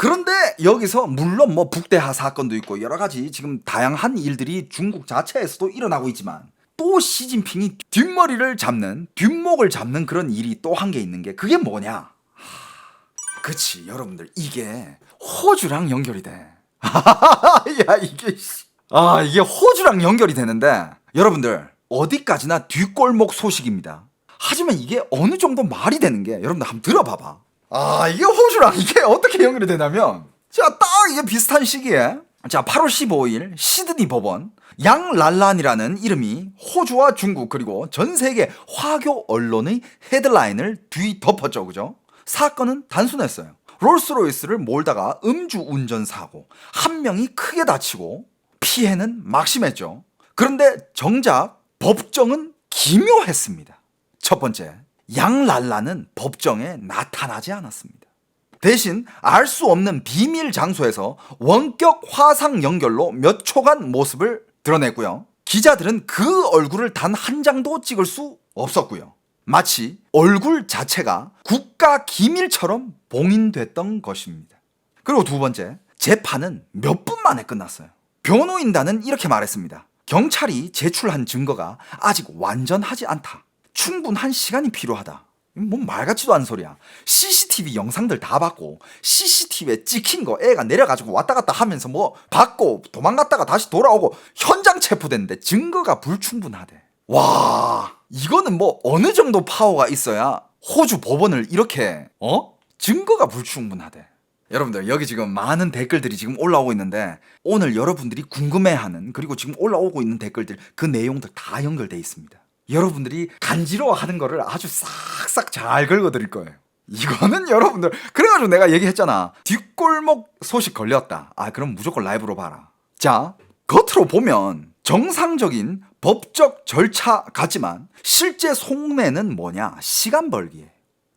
그런데 여기서 물론 뭐 북대하 사건도 있고 여러 가지 지금 다양한 일들이 중국 자체에서도 일어나고 있지만 또 시진핑이 뒷목을 잡는 그런 일이 또 한 게 있는 게 그게 뭐냐? 그치 여러분들 이게 호주랑 연결이 돼. 야 이게 호주랑 연결이 되는데 여러분들 어디까지나 뒷골목 소식입니다. 하지만 이게 어느 정도 말이 되는 게 여러분들 한번 들어봐봐. 이게 호주랑 이게 어떻게 연결이 되냐면 자, 딱 이게 비슷한 시기에 자 8월 15일 시드니 법원 양랄란이라는 이름이 호주와 중국 그리고 전 세계 화교 언론의 헤드라인을 뒤덮었죠. 그죠? 사건은 단순했어요. 롤스로이스를 몰다가 음주운전 사고 한 명이 크게 다치고 피해는 막심했죠. 그런데 정작 법정은 기묘했습니다. 첫 번째, 양랄라는 법정에 나타나지 않았습니다. 대신 알 수 없는 비밀 장소에서 원격 화상 연결로 몇 초간 모습을 드러냈고요. 기자들은 그 얼굴을 단 한 장도 찍을 수 없었고요. 마치 얼굴 자체가 국가 기밀처럼 봉인됐던 것입니다. 그리고 두 번째, 재판은 몇 분 만에 끝났어요. 변호인단은 이렇게 말했습니다. 경찰이 제출한 증거가 아직 완전하지 않다. 충분한 시간이 필요하다. 뭔 말 같지도 않은 소리야. CCTV 영상들 다 받고 CCTV에 찍힌 거 애가 내려가지고 왔다 갔다 하면서 뭐 받고 도망갔다가 다시 돌아오고 현장 체포됐는데 증거가 불충분하대. 와, 이거는 뭐 어느 정도 파워가 있어야 호주 법원을 이렇게 증거가 불충분하대. 여러분들 여기 지금 많은 댓글들이 지금 올라오고 있는데 오늘 여러분들이 궁금해하는 그리고 지금 올라오고 있는 댓글들 그 내용들 다 연결돼 있습니다. 여러분들이 간지러워하는 거를 아주 싹싹 잘 긁어드릴 거예요. 이거는 여러분들 그래가지고 내가 얘기했잖아. 뒷골목 소식 걸렸다. 그럼 무조건 라이브로 봐라. 자, 겉으로 보면 정상적인 법적 절차 같지만 실제 속내는 뭐냐? 시간 벌기에.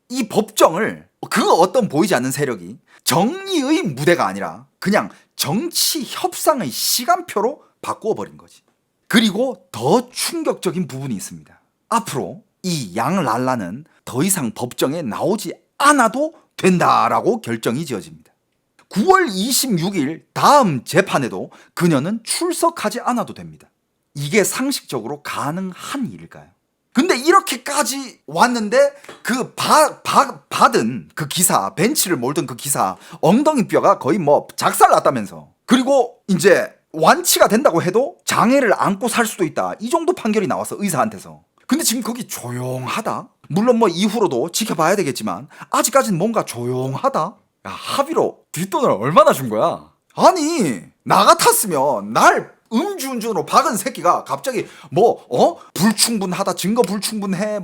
이 법정을 그 어떤 보이지 않는 세력이 정의의 무대가 아니라 그냥 정치 협상의 시간표로 바꾸어 버린 거지. 그리고 더 충격적인 부분이 있습니다. 앞으로 이 양랄라는 더 이상 법정에 나오지 않아도 된다라고 결정이 지어집니다. 9월 26일 다음 재판에도 그녀는 출석하지 않아도 됩니다. 이게 상식적으로 가능한 일일까요? 근데 이렇게까지 왔는데 그 받은 그 기사, 벤치를 몰던 그 기사 엉덩이 뼈가 거의 뭐 작살났다면서. 그리고 이제 완치가 된다고 해도 장애를 안고 살 수도 있다. 이 정도 판결이 나왔어, 의사한테서. 근데 지금 거기 조용하다? 물론 뭐 이후로도 지켜봐야 되겠지만 아직까지는 뭔가 조용하다? 야, 합의로 뒷돈을 얼마나 준 거야? 아니, 나 같았으면 날 음주운전으로 박은 새끼가 갑자기 불충분하다, 증거 불충분해,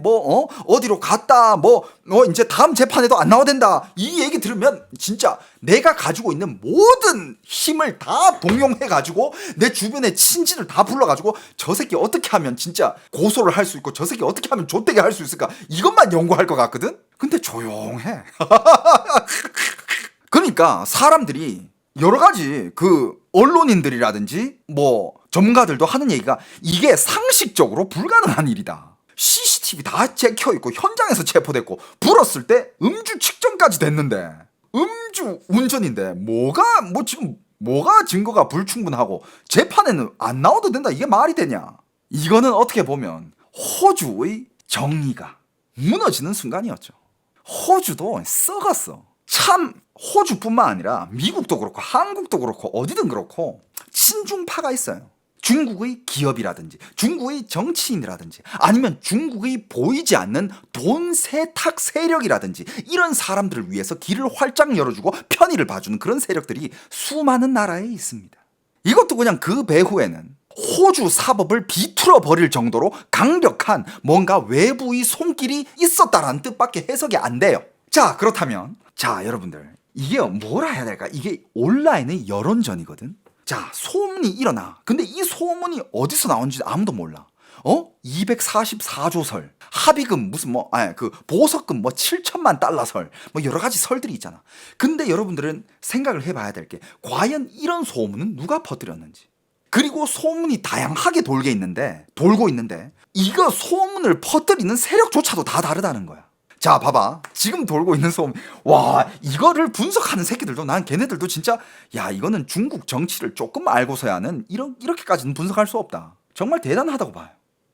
어디로 갔다, 이제 다음 재판에도 안 나와야 된다, 이 얘기 들으면 진짜 내가 가지고 있는 모든 힘을 다 동용해가지고 내 주변에 친지들 다 불러가지고 저 새끼 어떻게 하면 진짜 고소를 할 수 있고 저 새끼 어떻게 하면 좆되게 할 수 있을까 이것만 연구할 것 같거든? 근데 조용해. 그러니까 사람들이 여러 가지 그 언론인들이라든지 뭐 전문가들도 하는 얘기가 이게 상식적으로 불가능한 일이다. CCTV 다 찍혀있고 현장에서 체포됐고 불었을 때 음주 측정까지 됐는데 음주 운전인데 뭐가 증거가 불충분하고 재판에는 안 나와도 된다. 이게 말이 되냐? 이거는 어떻게 보면 호주의 정의가 무너지는 순간이었죠. 호주도 썩었어. 참 호주뿐만 아니라 미국도 그렇고 한국도 그렇고 어디든 그렇고 친중파가 있어요. 중국의 기업이라든지 중국의 정치인이라든지 아니면 중국의 보이지 않는 돈 세탁 세력이라든지 이런 사람들을 위해서 길을 활짝 열어주고 편의를 봐주는 그런 세력들이 수많은 나라에 있습니다. 이것도 그냥 그 배후에는 호주 사법을 비틀어 버릴 정도로 강력한 뭔가 외부의 손길이 있었다라는 뜻밖에 해석이 안 돼요. 자, 그렇다면 여러분들 이게 뭐라 해야 될까? 이게 온라인의 여론전이거든. 자, 소문이 일어나. 근데 이 소문이 어디서 나온지 아무도 몰라. 244조 설, 합의금 무슨 보석금 7천만 달러 설, 여러 가지 설들이 있잖아. 근데 여러분들은 생각을 해봐야 될 게 과연 이런 소문은 누가 퍼뜨렸는지. 그리고 소문이 다양하게 돌고 있는데 이거 소문을 퍼뜨리는 세력조차도 다 다르다는 거야. 자, 봐봐. 지금 돌고 있는 소문. 와, 이거를 분석하는 새끼들도 난 걔네들도 진짜 야, 이거는 중국 정치를 조금 알고서야는 이렇게까지는 분석할 수 없다. 정말 대단하다고 봐요.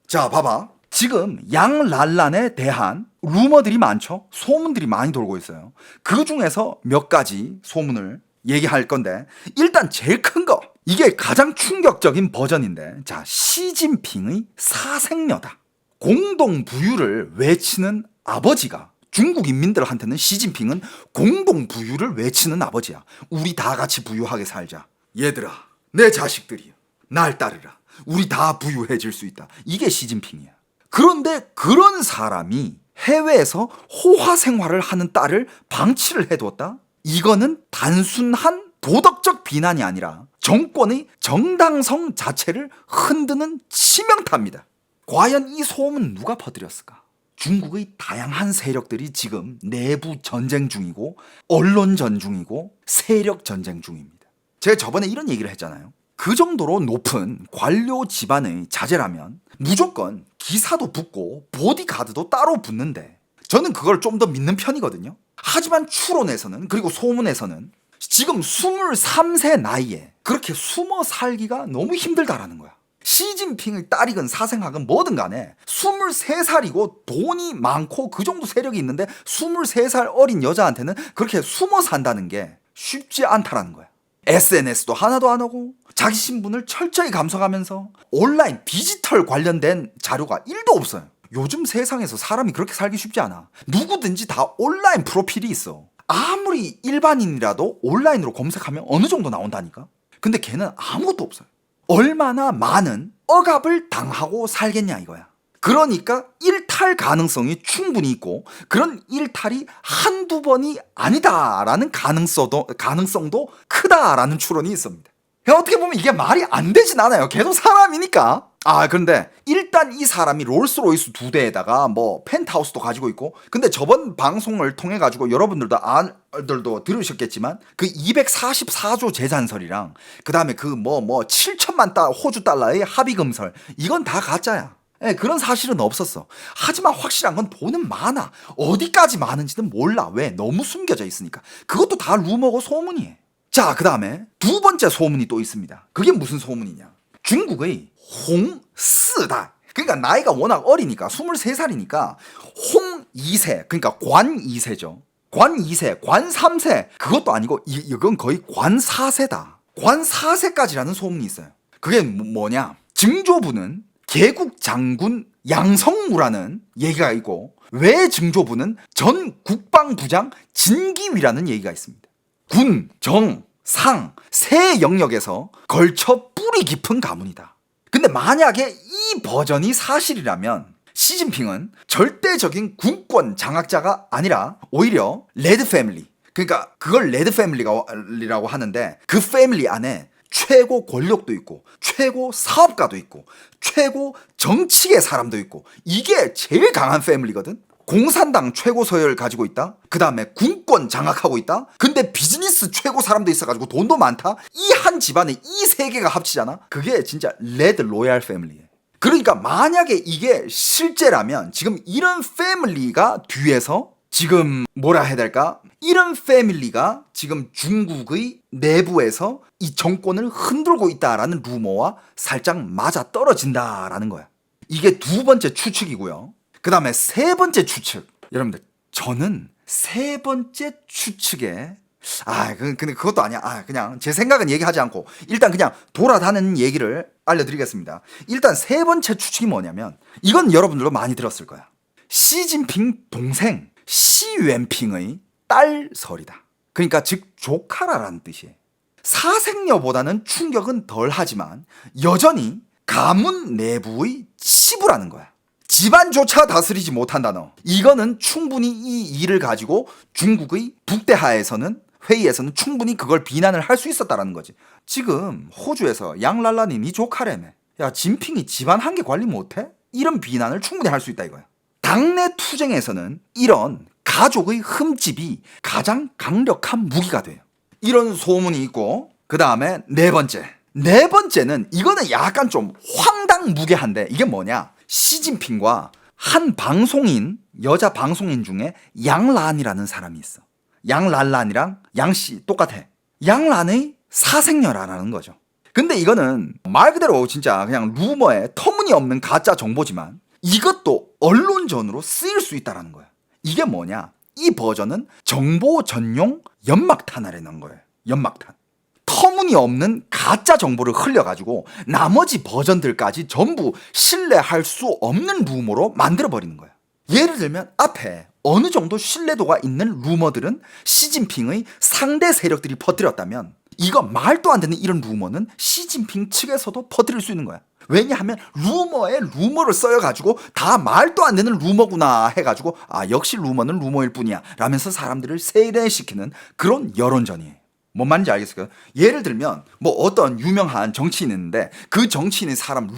자, 봐봐. 지금 양랄란에 대한 루머들이 많죠. 소문들이 많이 돌고 있어요. 그 중에서 몇 가지 소문을 얘기할 건데 일단 제일 큰 거. 이게 가장 충격적인 버전인데 자, 시진핑의 사생녀다. 공동부유를 외치는 아버지가 중국 인민들한테는 시진핑은 공동부유를 외치는 아버지야. 우리 다 같이 부유하게 살자. 얘들아, 내 자식들이야. 날 따르라. 우리 다 부유해질 수 있다. 이게 시진핑이야. 그런데 그런 사람이 해외에서 호화 생활을 하는 딸을 방치를 해두었다? 이거는 단순한 도덕적 비난이 아니라 정권의 정당성 자체를 흔드는 치명타입니다. 과연 이 소문 누가 퍼뜨렸을까? 중국의 다양한 세력들이 지금 내부 전쟁 중이고 언론 전중이고 세력 전쟁 중입니다. 제가 저번에 이런 얘기를 했잖아요. 그 정도로 높은 관료 집안의 자제라면 무조건 기사도 붙고 보디가드도 따로 붙는데 저는 그걸 좀 더 믿는 편이거든요. 하지만 추론에서는 그리고 소문에서는 지금 23세 나이에 그렇게 숨어 살기가 너무 힘들다라는 거야. 시진핑의 딸이건 사생학은 뭐든 간에 23살이고 돈이 많고 그 정도 세력이 있는데 23살 어린 여자한테는 그렇게 숨어 산다는 게 쉽지 않다라는 거야. SNS도 하나도 안 하고 자기 신분을 철저히 감춰가면서 온라인 디지털 관련된 자료가 1도 없어요. 요즘 세상에서 사람이 그렇게 살기 쉽지 않아. 누구든지 다 온라인 프로필이 있어. 아무리 일반인이라도 온라인으로 검색하면 어느 정도 나온다니까. 근데 걔는 아무것도 없어요. 얼마나 많은 억압을 당하고 살겠냐 이거야. 그러니까 일탈 가능성이 충분히 있고 그런 일탈이 한두 번이 아니다라는 가능성도 크다라는 추론이 있습니다. 어떻게 보면 이게 말이 안 되진 않아요. 걔도 사람이니까. 그런데 일단 이 사람이 롤스로이스 2대에다가 뭐 펜트하우스도 가지고 있고 근데 저번 방송을 통해 가지고 여러분들도 들으셨겠지만 그 244조 재산설이랑 그 다음에 그 7천만 호주 달러의 합의금설 이건 다 가짜야. 그런 사실은 없었어. 하지만 확실한 건 돈은 많아. 어디까지 많은지는 몰라. 왜? 너무 숨겨져 있으니까. 그것도 다 루머고 소문이에요. 자, 그 다음에 두 번째 소문이 또 있습니다. 그게 무슨 소문이냐? 중국의 홍스다. 그러니까 나이가 워낙 어리니까 23살이니까 홍 2세 그러니까 관 2세죠. 관 2세, 관 3세 그것도 아니고 이건 거의 관 4세다. 관 4세까지라는 소문이 있어요. 그게 뭐냐? 증조부는 개국 장군 양성무라는 얘기가 있고 외증조부는 전 국방부장 진기위라는 얘기가 있습니다. 군, 정, 상, 세 영역에서 걸쳐 뿌리 깊은 가문이다. 근데 만약에 이 버전이 사실이라면 시진핑은 절대적인 군권 장악자가 아니라 오히려 레드 패밀리, 그러니까 그걸 레드 패밀리라고 하는데 그 패밀리 안에 최고 권력도 있고 최고 사업가도 있고 최고 정치계 사람도 있고 이게 제일 강한 패밀리거든. 공산당 최고 서열 가지고 있다. 그 다음에 군권 장악하고 있다. 근데 비즈니스 최고 사람도 있어가지고 돈도 많다. 이 한 집안에 이 세 개가 합치잖아. 그게 진짜 레드 로얄 패밀리예요. 그러니까 만약에 이게 실제라면 지금 이런 패밀리가 뒤에서 지금 뭐라 해야 될까? 이런 패밀리가 지금 중국의 내부에서 이 정권을 흔들고 있다라는 루머와 살짝 맞아 떨어진다라는 거야. 이게 두 번째 추측이고요. 그 다음에 세 번째 추측. 여러분들, 저는 세 번째 추측에 근데 그것도 아니야. 그냥 제 생각은 얘기하지 않고 일단 그냥 돌아다니는 얘기를 알려드리겠습니다. 일단 세 번째 추측이 뭐냐면 이건 여러분들도 많이 들었을 거야. 시진핑 동생 시유엔핑의 딸설이다. 그러니까 즉 조카라라는 뜻이에요. 사생녀보다는 충격은 덜 하지만 여전히 가문 내부의 치부라는 거야. 집안조차 다스리지 못한다 너. 이거는 충분히 이 일을 가지고 중국의 북대하에서는 회의에서는 충분히 그걸 비난을 할 수 있었다라는 거지. 지금 호주에서 양랄란이 네 조카라며. 야, 진핑이 집안 한 개 관리 못해? 이런 비난을 충분히 할 수 있다 이거야. 당내 투쟁에서는 이런 가족의 흠집이 가장 강력한 무기가 돼요. 이런 소문이 있고 그 다음에 네 번째는 이거는 약간 좀 황당무계한데 이게 뭐냐? 시진핑과 한 방송인, 여자 방송인 중에 양란이라는 사람이 있어. 양란란이랑 양씨 똑같아. 양란의 사생녀라는 거죠. 근데 이거는 말 그대로 진짜 그냥 루머에 터무니없는 가짜 정보지만 이것도 언론전으로 쓰일 수 있다는 거야. 이게 뭐냐? 이 버전은 정보 전용 연막탄이라는 거예요. 연막탄. 터무니없는 가짜 정보를 흘려가지고 나머지 버전들까지 전부 신뢰할 수 없는 루머로 만들어버리는 거야. 예를 들면 앞에 어느 정도 신뢰도가 있는 루머들은 시진핑의 상대 세력들이 퍼뜨렸다면 이거 말도 안 되는 이런 루머는 시진핑 측에서도 퍼뜨릴 수 있는 거야. 왜냐하면 루머에 루머를 써여가지고 다 말도 안 되는 루머구나 해가지고 역시 루머는 루머일 뿐이야 라면서 사람들을 세뇌시키는 그런 여론전이에요. 뭔 말인지 알겠어요? 예를 들면 뭐 어떤 유명한 정치인이 있는데 그 정치인의 사람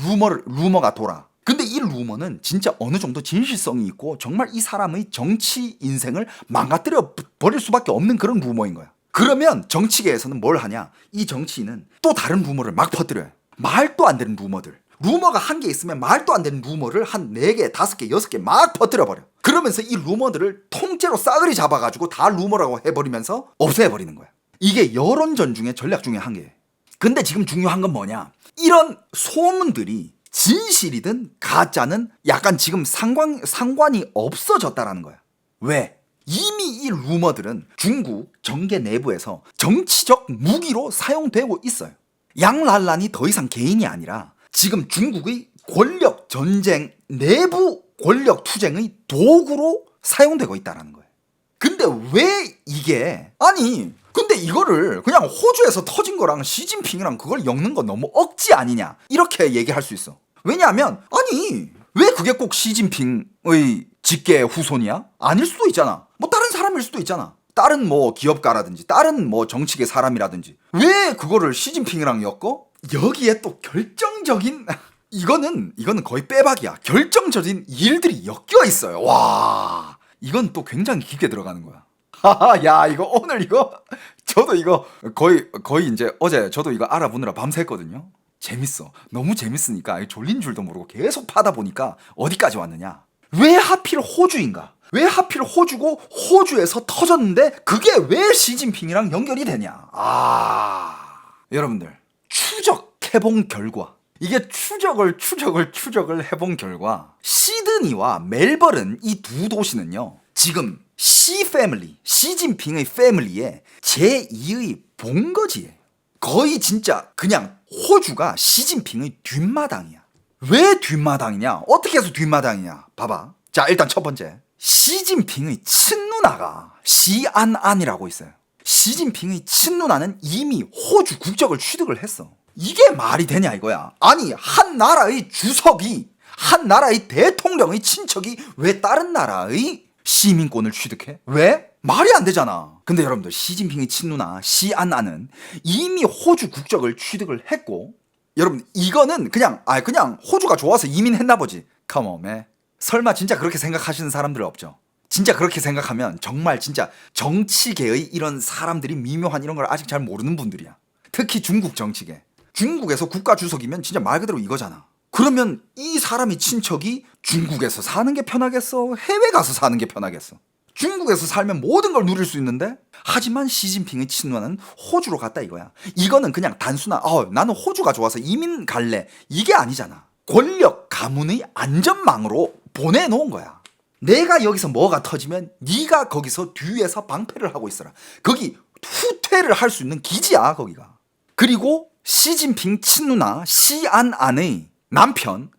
루머가 돌아. 근데 이 루머는 진짜 어느 정도 진실성이 있고 정말 이 사람의 정치 인생을 망가뜨려 버릴 수밖에 없는 그런 루머인 거야. 그러면 정치계에서는 뭘 하냐? 이 정치인은 또 다른 루머를 막 퍼뜨려요. 말도 안 되는 루머들. 루머가 한 개 있으면 말도 안 되는 루머를 한 4개, 5개, 6개 막 퍼뜨려버려. 그러면서 이 루머들을 통째로 싸그리 잡아가지고 다 루머라고 해버리면서 없애버리는 거야. 이게 여론전 중에 전략 중에 한 개예요. 근데 지금 중요한 건 뭐냐? 이런 소문들이 진실이든 가짜는 약간 지금 상관이 없어졌다라는 거야. 왜? 이미 이 루머들은 중국 정계 내부에서 정치적 무기로 사용되고 있어요. 양랄란이 더 이상 개인이 아니라 지금 중국의 권력 전쟁, 내부 권력 투쟁의 도구로 사용되고 있다는 거예요. 근데 왜 이게 근데 이거를 그냥 호주에서 터진 거랑 시진핑이랑 그걸 엮는 건 너무 억지 아니냐 이렇게 얘기할 수 있어. 왜냐하면 왜 그게 꼭 시진핑의 직계 후손이야? 아닐 수도 있잖아. 뭐 다른 사람일 수도 있잖아. 다른 뭐 기업가라든지 다른 뭐 정치계 사람이라든지 왜 그거를 시진핑이랑 엮어? 여기에 또 결정적인 이거는 거의 빼박이야. 결정적인 일들이 엮여 있어요. 와, 이건 또 굉장히 깊게 들어가는 거야. 야, 이거 오늘 저도 이거 거의 이제 어제 저도 이거 알아보느라 밤샜거든요. 재밌어. 너무 재밌으니까 졸린 줄도 모르고 계속 파다 보니까 어디까지 왔느냐? 왜 하필 호주인가? 왜 하필 호주고 호주에서 터졌는데 그게 왜 시진핑이랑 연결이 되냐? 여러분들 추적해본 결과 이게 추적을 해본 결과 시드니와 멜버른 이 두 도시는요 지금 시진핑의 패밀리의 제2의 본거지예요. 거의 진짜 그냥 호주가 시진핑의 뒷마당이야. 왜 뒷마당이냐? 어떻게 해서 뒷마당이냐? 봐봐. 자, 일단 첫 번째. 시진핑의 친누나가 시안안이라고 있어요. 시진핑의 친누나는 이미 호주 국적을 취득을 했어. 이게 말이 되냐 이거야. 한 나라의 주석이, 한 나라의 대통령의 친척이 왜 다른 나라의 시민권을 취득해? 왜? 말이 안 되잖아. 근데 여러분들 시진핑의 친누나 시안안은 이미 호주 국적을 취득을 했고 여러분 이거는 그냥 호주가 좋아서 이민했나 보지. 컴온. 설마 진짜 그렇게 생각하시는 사람들 없죠? 진짜 그렇게 생각하면 정말 진짜 정치계의 이런 사람들이 미묘한 이런 걸 아직 잘 모르는 분들이야. 특히 중국 정치계. 중국에서 국가 주석이면 진짜 말 그대로 이거잖아. 그러면 이 사람의 친척이 중국에서 사는 게 편하겠어? 해외 가서 사는 게 편하겠어? 중국에서 살면 모든 걸 누릴 수 있는데 하지만 시진핑의 친누나는 호주로 갔다 이거야. 이거는 그냥 단순한 나는 호주가 좋아서 이민 갈래 이게 아니잖아. 권력 가문의 안전망으로 보내놓은 거야. 내가 여기서 뭐가 터지면 네가 거기서 뒤에서 방패를 하고 있어라. 거기 후퇴를 할 수 있는 기지야 거기가. 그리고 시진핑 친누나 시안안의 남편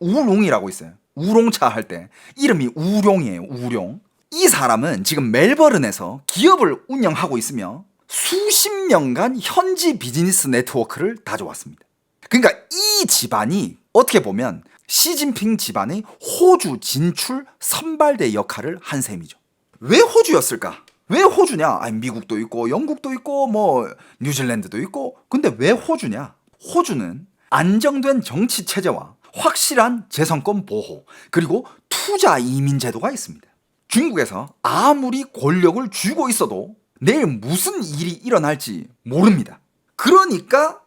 우롱이라고 있어요. 우롱차 할 때 이름이 우룡이에요. 우룡. 이 사람은 지금 멜버른에서 기업을 운영하고 있으며 수십 년간 현지 비즈니스 네트워크를 다져왔습니다. 그러니까 이 집안이 어떻게 보면 시진핑 집안의 호주 진출 선발대 역할을 한 셈이죠. 왜 호주였을까? 왜 호주냐? 미국도 있고 영국도 있고 뭐 뉴질랜드도 있고 근데 왜 호주냐? 호주는 안정된 정치 체제와 확실한 재선권 보호 그리고 투자 이민 제도가 있습니다. 중국에서 아무리 권력을 쥐고 있어도 내일 무슨 일이 일어날지 모릅니다. 그러니까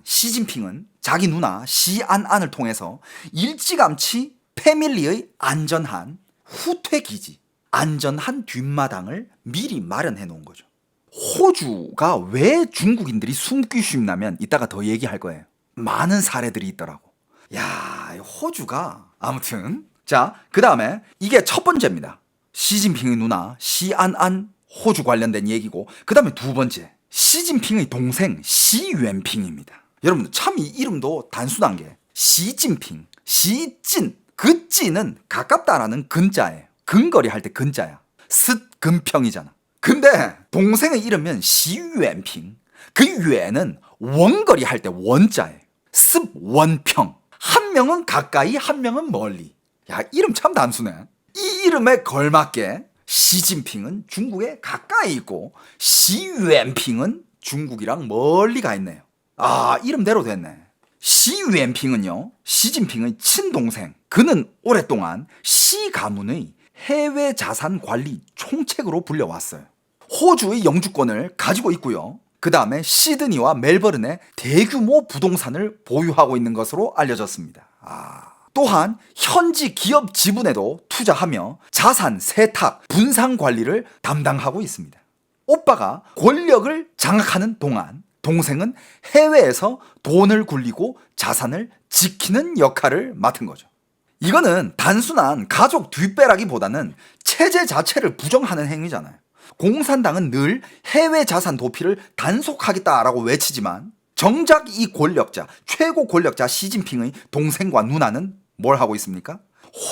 시진핑은 자기 누나 시안안을 통해서 일찌감치 패밀리의 안전한 후퇴기지, 안전한 뒷마당을 미리 마련해 놓은 거죠. 호주가 왜 중국인들이 숨기 쉽냐면 이따가 더 얘기할 거예요. 많은 사례들이 있더라고. 야, 호주가 아무튼 자, 그 다음에 이게 첫 번째입니다. 시진핑의 누나 시안안 호주 관련된 얘기고, 그 다음에 두 번째 시진핑의 동생 시웬핑입니다. 여러분들 참 이 이름도 단순한 게 시진핑, 시진, 그 찐은 가깝다라는 근자예요. 근거리 할 때 근자야. 습근평이잖아. 근데 동생의 이름은 시웬핑, 그 유에는 원거리 할 때 원자예요. 습원평. 한 명은 가까이, 한 명은 멀리. 야, 이름 참 단순해. 이 이름에 걸맞게 시진핑은 중국에 가까이 있고 시웬핑은 중국이랑 멀리 가 있네요. 아, 이름대로 됐네. 시웬핑은요, 시진핑의 친동생. 그는 오랫동안 시 가문의 해외 자산 관리 총책으로 불려왔어요. 호주의 영주권을 가지고 있고요. 그 다음에 시드니와 멜버른에 대규모 부동산을 보유하고 있는 것으로 알려졌습니다. 또한 현지 기업 지분에도 투자하며 자산 세탁, 분산 관리를 담당하고 있습니다. 오빠가 권력을 장악하는 동안 동생은 해외에서 돈을 굴리고 자산을 지키는 역할을 맡은 거죠. 이거는 단순한 가족 뒷배라기보다는 체제 자체를 부정하는 행위잖아요. 공산당은 늘 해외 자산 도피를 단속하겠다라고 외치지만 정작 이 권력자, 최고 권력자 시진핑의 동생과 누나는 뭘 하고 있습니까?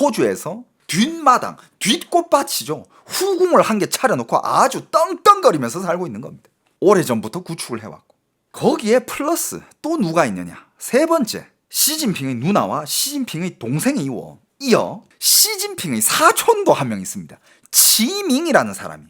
호주에서 뒷마당, 뒷꽃밭이죠. 후궁을 한 개 차려놓고 아주 떵떵거리면서 살고 있는 겁니다. 오래전부터 구축을 해왔고. 거기에 플러스 또 누가 있느냐? 세 번째, 시진핑의 누나와 시진핑의 동생이 이어 시진핑의 사촌도 한 명 있습니다. 치밍이라는 사람이.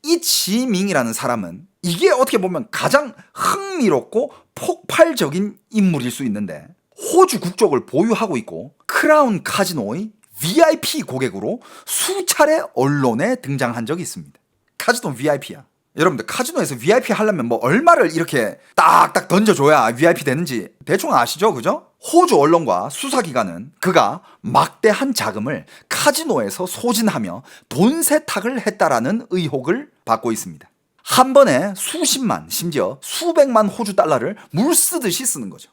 이 치밍이라는 사람은 이게 어떻게 보면 가장 흥미롭고 폭발적인 인물일 수 있는데, 호주 국적을 보유하고 있고 크라운 카지노의 VIP 고객으로 수차례 언론에 등장한 적이 있습니다. 카지노 VIP야. 여러분들 카지노에서 VIP 하려면 뭐 얼마를 이렇게 딱딱 던져줘야 VIP 되는지 대충 아시죠? 그죠? 호주 언론과 수사기관은 그가 막대한 자금을 카지노에서 소진하며 돈 세탁을 했다라는 의혹을 받고 있습니다. 한 번에 수십만, 심지어 수백만 호주 달러를 물 쓰듯이 쓰는 거죠.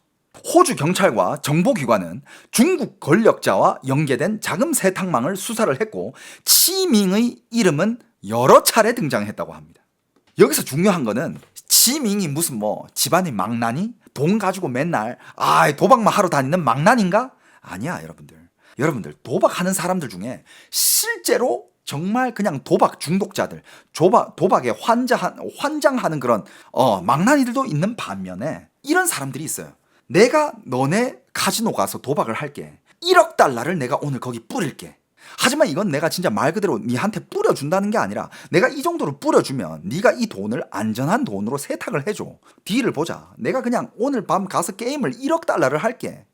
호주 경찰과 정보기관은 중국 권력자와 연계된 자금 세탁망을 수사를 했고 치밍의 이름은 여러 차례 등장했다고 합니다. 여기서 중요한 거는 치밍이 무슨 뭐 집안의 망나니? 돈 가지고 맨날 도박만 하러 다니는 망나니인가? 아니야, 여러분들 도박하는 사람들 중에 실제로 정말 그냥 도박 중독자들, 도박에 환장하는 그런 망나니들도 있는 반면에 이런 사람들이 있어요. 내가 너네 카지노 가서 도박을 할게. 1억 달러를 내가 오늘 거기 뿌릴게. 하지만 이건 내가 진짜 말 그대로 니한테 뿌려준다는 게 아니라 내가 이 정도로 뿌려주면 네가 이 돈을 안전한 돈으로 세탁을 해줘. 딜을 보자. 내가 그냥 오늘 밤 가서 게임을 1억 달러를 할게.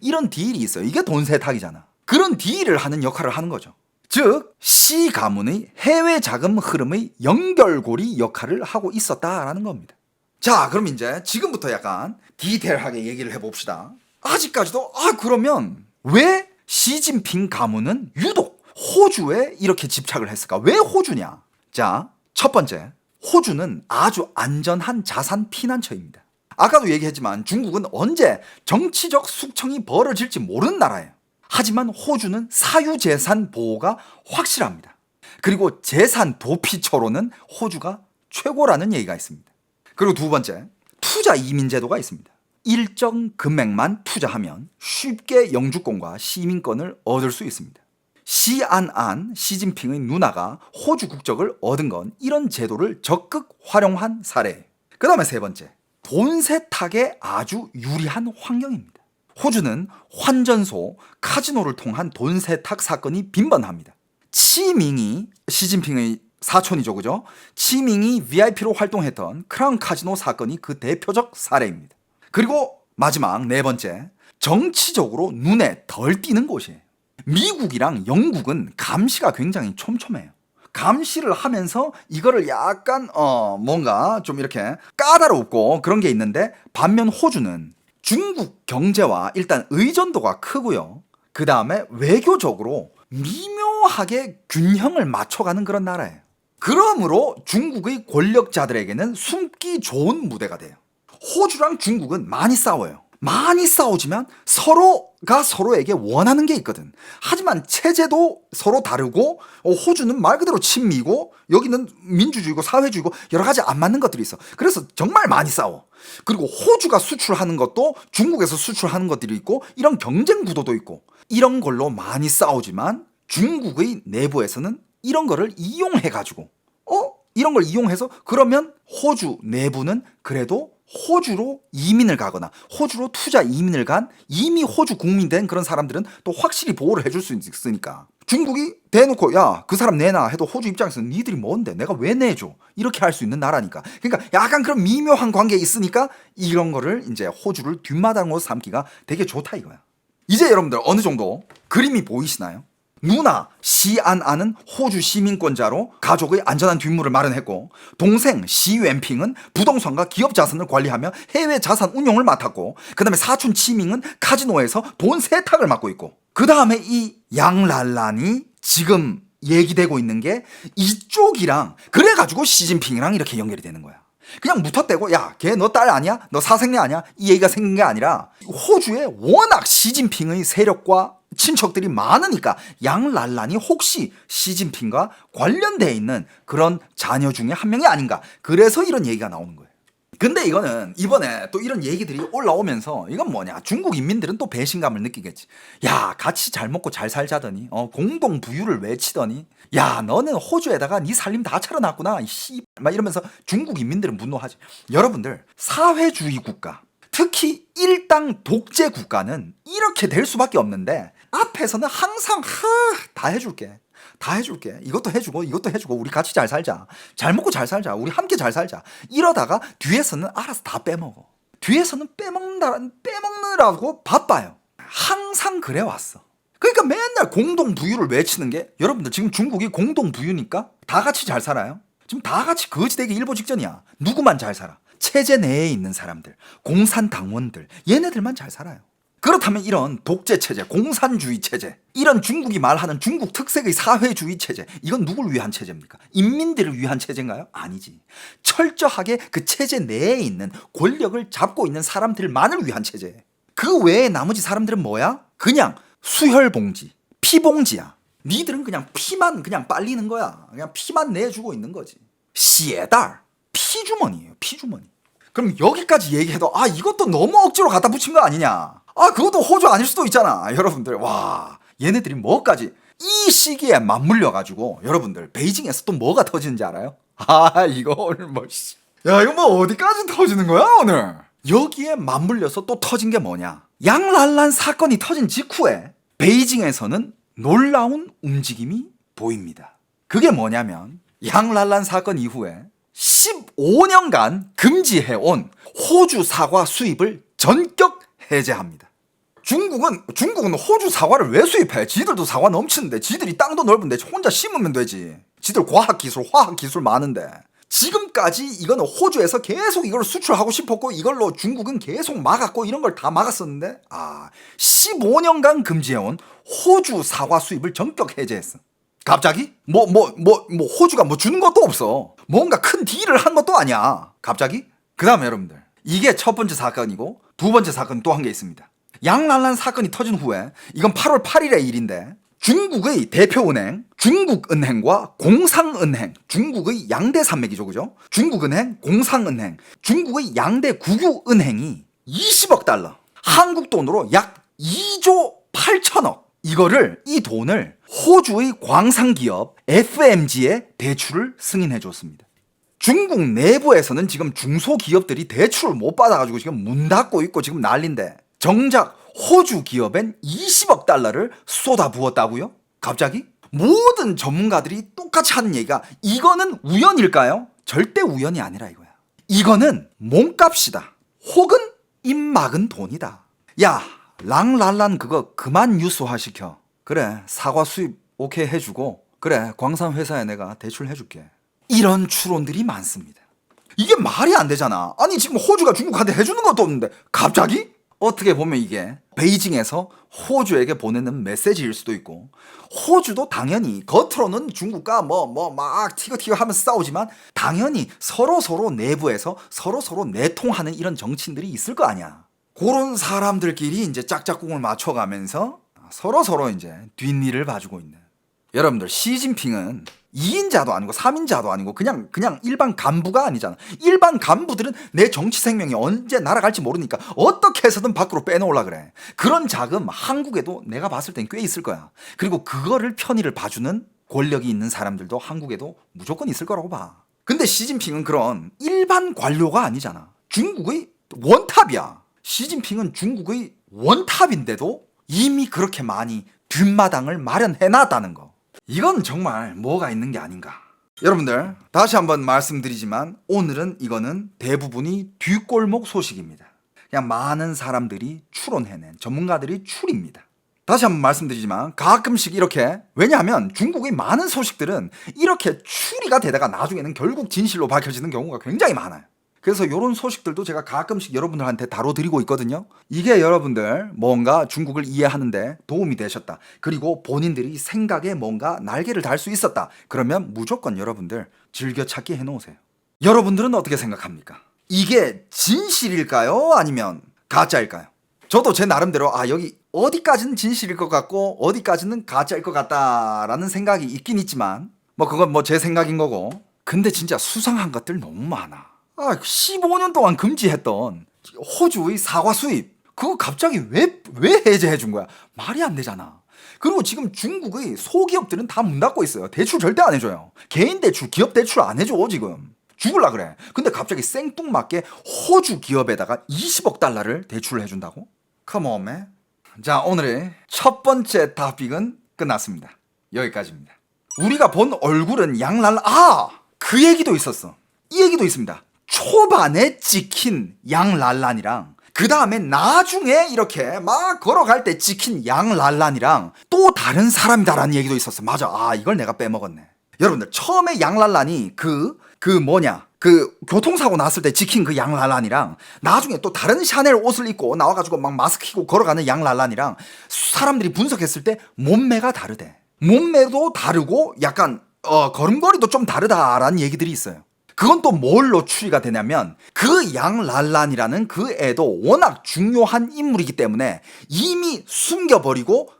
이런 딜이 있어요. 이게 돈 세탁이잖아. 그런 딜을 하는 역할을 하는 거죠. 즉 시 가문의 해외 자금 흐름의 연결고리 역할을 하고 있었다라는 겁니다. 자, 그럼 이제 지금부터 약간 디테일하게 얘기를 해봅시다. 아직까지도 그러면 왜 시진핑 가문은 유독 호주에 이렇게 집착을 했을까? 왜 호주냐? 자, 첫 번째, 호주는 아주 안전한 자산 피난처입니다. 아까도 얘기했지만 중국은 언제 정치적 숙청이 벌어질지 모르는 나라예요. 하지만 호주는 사유재산 보호가 확실합니다. 그리고 재산 도피처로는 호주가 최고라는 얘기가 있습니다. 그리고 두 번째, 투자 이민 제도가 있습니다. 일정 금액만 투자하면 쉽게 영주권과 시민권을 얻을 수 있습니다. 시안안, 시진핑의 누나가 호주 국적을 얻은 건 이런 제도를 적극 활용한 사례예요. 그 다음에 세 번째, 돈 세탁에 아주 유리한 환경입니다. 호주는 환전소, 카지노를 통한 돈 세탁 사건이 빈번합니다. 치밍이 시진핑의 사촌이죠, 그죠? 치밍이 VIP로 활동했던 크라운 카지노 사건이 그 대표적 사례입니다. 그리고 마지막 네 번째, 정치적으로 눈에 덜 띄는 곳이에요. 미국이랑 영국은 감시가 굉장히 촘촘해요. 감시를 하면서 이거를 약간 뭔가 좀 이렇게 까다롭고 그런 게 있는데, 반면 호주는 중국 경제와 일단 의존도가 크고요. 그 다음에 외교적으로 미묘하게 균형을 맞춰가는 그런 나라예요. 그러므로 중국의 권력자들에게는 숨기 좋은 무대가 돼요. 호주랑 중국은 많이 싸워요. 많이 싸우지만 서로가 서로에게 원하는 게 있거든. 하지만 체제도 서로 다르고 호주는 말 그대로 친미고 여기는 민주주의고 사회주의고 여러 가지 안 맞는 것들이 있어. 그래서 정말 많이 싸워. 그리고 호주가 수출하는 것도 중국에서 수출하는 것들이 있고 이런 경쟁 구도도 있고 이런 걸로 많이 싸우지만 중국의 내부에서는 이런 거를 이용해가지고 이런 걸 이용해서 그러면 호주 내부는 그래도 호주로 이민을 가거나 호주로 투자 이민을 간 이미 호주 국민 된 그런 사람들은 또 확실히 보호를 해줄 수 있으니까 중국이 대놓고 야 그 사람 내놔 해도 호주 입장에서는 니들이 뭔데 내가 왜 내줘 이렇게 할 수 있는 나라니까. 그러니까 약간 그런 미묘한 관계에 있으니까 이런 거를 이제 호주를 뒷마당으로 삼기가 되게 좋다 이거야. 이제 여러분들 어느 정도 그림이 보이시나요? 누나 시안안은 호주 시민권자로 가족의 안전한 뒷문을 마련했고 동생 시웬핑은 부동산과 기업 자산을 관리하며 해외 자산 운용을 맡았고 그 다음에 사촌 치밍은 카지노에서 돈 세탁을 맡고 있고 그 다음에 이 양랄란이 지금 얘기되고 있는 게 이쪽이랑 그래가지고 시진핑이랑 이렇게 연결이 되는 거야. 그냥 무턱대고 야 걔 너 딸 아니야? 너 사생리 아니야? 이 얘기가 생긴 게 아니라 호주에 워낙 시진핑의 세력과 친척들이 많으니까 양랄란이 혹시 시진핑과 관련되어 있는 그런 자녀 중에 한 명이 아닌가. 그래서 이런 얘기가 나오는 거예요. 근데 이거는 이번에 또 이런 얘기들이 올라오면서 이건 뭐냐. 중국 인민들은 또 배신감을 느끼겠지. 야 같이 잘 먹고 잘 살자더니 공동 부유를 외치더니 야 너는 호주에다가 네 살림 다 차려놨구나 막 이러면서 중국 인민들은 분노하지. 여러분들 사회주의 국가 특히 일당 독재 국가는 이렇게 될 수밖에 없는데 앞에서는 항상 다 해줄게 다 해줄게 이것도 해주고 이것도 해주고 우리 같이 잘 살자 잘 먹고 잘 살자 우리 함께 잘 살자 이러다가 뒤에서는 알아서 다 빼먹어. 뒤에서는 빼먹느라고 바빠요. 항상 그래 왔어. 그러니까 맨날 공동부유를 외치는 게 여러분들 지금 중국이 공동부유니까 다 같이 잘 살아요. 지금 다 같이 거지되기 일보 직전이야. 누구만 잘 살아? 체제 내에 있는 사람들, 공산당원들 얘네들만 잘 살아요. 그렇다면 이런 독재 체제, 공산주의 체제, 이런 중국이 말하는 중국 특색의 사회주의 체제, 이건 누굴 위한 체제입니까? 인민들을 위한 체제인가요? 아니지. 철저하게 그 체제 내에 있는 권력을 잡고 있는 사람들만을 위한 체제. 그 외에 나머지 사람들은 뭐야? 그냥 수혈봉지, 피봉지야. 니들은 그냥 피만 그냥 빨리는 거야. 그냥 피만 내주고 있는 거지. 시에달, 피주머니예요, 피주머니. 그럼 여기까지 얘기해도 이것도 너무 억지로 갖다 붙인 거 아니냐? 그것도 호주 아닐 수도 있잖아. 여러분들 와 얘네들이 뭐까지 이 시기에 맞물려가지고 여러분들 베이징에서 또 뭐가 터지는지 알아요? 이거 오늘 이거 뭐 어디까지 터지는 거야 오늘? 여기에 맞물려서 또 터진 게 뭐냐? 양랄란 사건이 터진 직후에 베이징에서는 놀라운 움직임이 보입니다. 그게 뭐냐면 양랄란 사건 이후에 15년간 금지해온 호주 사과 수입을 전격 해제합니다. 중국은 호주 사과를 왜 수입해? 지들도 사과 넘치는데 지들이 땅도 넓은데 혼자 심으면 되지. 지들 화학기술 많은데 지금까지 이거는 호주에서 계속 이걸 수출하고 싶었고 이걸로 중국은 계속 막았고 이런 걸 다 막았었는데 15년간 금지해온 호주 사과 수입을 전격 해제했어. 갑자기? 호주가 주는 것도 없어. 뭔가 큰 딜을 한 것도 아니야. 갑자기? 그 다음에 여러분들 이게 첫 번째 사건이고 두 번째 사건 또 한 게 있습니다. 양랄란 사건이 터진 후에 이건 8월 8일의 일인데 중국의 대표은행 중국은행과 공상은행, 중국의 양대 산맥이죠, 그죠? 중국은행, 공상은행, 중국의 양대 국유은행이 20억 달러, 한국 돈으로 약 2조 8천억 이 돈을 호주의 광산기업 FMG에 대출을 승인해 줬습니다. 중국 내부에서는 지금 중소기업들이 대출을 못 받아가지고 지금 문 닫고 있고 지금 난린데 정작 호주 기업엔 20억 달러를 쏟아부었다고요? 갑자기? 모든 전문가들이 똑같이 하는 얘기가 이거는 우연일까요? 절대 우연이 아니라 이거야. 이거는 몸값이다. 혹은 입막은 돈이다. 야, 랑랄란 그거 그만 뉴스화 시켜. 그래, 사과 수입 오케이 해주고 그래, 광산 회사에 내가 대출 해줄게. 이런 추론들이 많습니다. 이게 말이 안 되잖아. 아니 지금 호주가 중국한테 해주는 것도 없는데 갑자기? 어떻게 보면 이게 베이징에서 호주에게 보내는 메시지일 수도 있고, 호주도 당연히 겉으로는 중국과 막 티격태격 하면서 싸우지만 당연히 서로 내부에서 서로 내통하는 이런 정치인들이 있을 거 아니야. 그런 사람들끼리 이제 짝짝꿍을 맞춰가면서 서로 이제 뒷일을 봐주고 있는. 여러분들, 시진핑은 2인자도 아니고 3인자도 아니고 그냥 일반 간부가 아니잖아. 일반 간부들은 내 정치 생명이 언제 날아갈지 모르니까 어떻게 해서든 밖으로 빼놓으려 그래. 그런 자금 한국에도 내가 봤을 땐 꽤 있을 거야. 그리고 그거를 편의를 봐주는 권력이 있는 사람들도 한국에도 무조건 있을 거라고 봐. 근데 시진핑은 그런 일반 관료가 아니잖아. 중국의 원탑이야. 시진핑은 중국의 원탑인데도 이미 그렇게 많이 뒷마당을 마련해놨다는 거. 이건 정말 뭐가 있는 게 아닌가. 여러분들, 다시 한번 말씀드리지만 오늘은 이거는 대부분이 뒷골목 소식입니다. 그냥 많은 사람들이 추론해낸 전문가들이 추리입니다. 다시 한번 말씀드리지만 가끔씩 이렇게, 왜냐하면 중국의 많은 소식들은 이렇게 추리가 되다가 나중에는 결국 진실로 밝혀지는 경우가 굉장히 많아요. 그래서 이런 소식들도 제가 가끔씩 여러분들한테 다뤄드리고 있거든요. 이게 여러분들 뭔가 중국을 이해하는데 도움이 되셨다, 그리고 본인들이 생각에 뭔가 날개를 달 수 있었다, 그러면 무조건 여러분들 즐겨찾기 해놓으세요. 여러분들은 어떻게 생각합니까? 이게 진실일까요? 아니면 가짜일까요? 저도 제 나름대로 여기 어디까지는 진실일 것 같고 어디까지는 가짜일 것 같다라는 생각이 있긴 있지만 그건 제 생각인 거고. 근데 진짜 수상한 것들 너무 많아. 15년 동안 금지했던 호주의 사과 수입, 그거 갑자기 왜 해제해 준 거야? 말이 안 되잖아. 그리고 지금 중국의 소기업들은 다 문 닫고 있어요. 대출 절대 안 해줘요. 개인 대출, 기업 대출 안 해줘 지금. 죽을라 그래. 근데 갑자기 생뚱맞게 호주 기업에다가 20억 달러를 대출을 해준다고? Come on, man. 자, 오늘의 첫 번째 토픽은 끝났습니다. 여기까지입니다. 우리가 본 얼굴은 양랄라. 그 얘기도 있었어. 이 얘기도 있습니다. 초반에 찍힌 양랄란이랑 그 다음에 나중에 이렇게 막 걸어갈 때 찍힌 양랄란이랑 또 다른 사람이다라는 얘기도 있었어. 맞아. 이걸 내가 빼먹었네. 여러분들, 처음에 양랄란이 그 교통사고 났을 때 찍힌 그 양랄란이랑 나중에 또 다른 샤넬 옷을 입고 나와가지고 막 마스크 끼고 걸어가는 양랄란이랑 사람들이 분석했을 때 몸매가 다르대. 몸매도 다르고 약간 걸음걸이도 좀 다르다라는 얘기들이 있어요. 그건 또 뭘로 추리가 되냐면 그 양랄란이라는 그 애도 워낙 중요한 인물이기 때문에 이미 숨겨버리고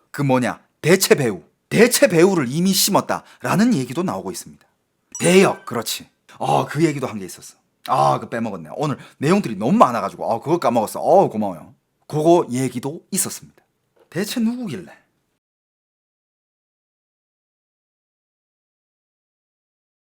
대체 배우를 이미 심었다라는 얘기도 나오고 있습니다. 대역, 그렇지. 그 얘기도 한 게 있었어. 그거 빼먹었네. 오늘 내용들이 너무 많아가지고 그거 까먹었어. 고마워요. 그거 얘기도 있었습니다. 대체 누구길래?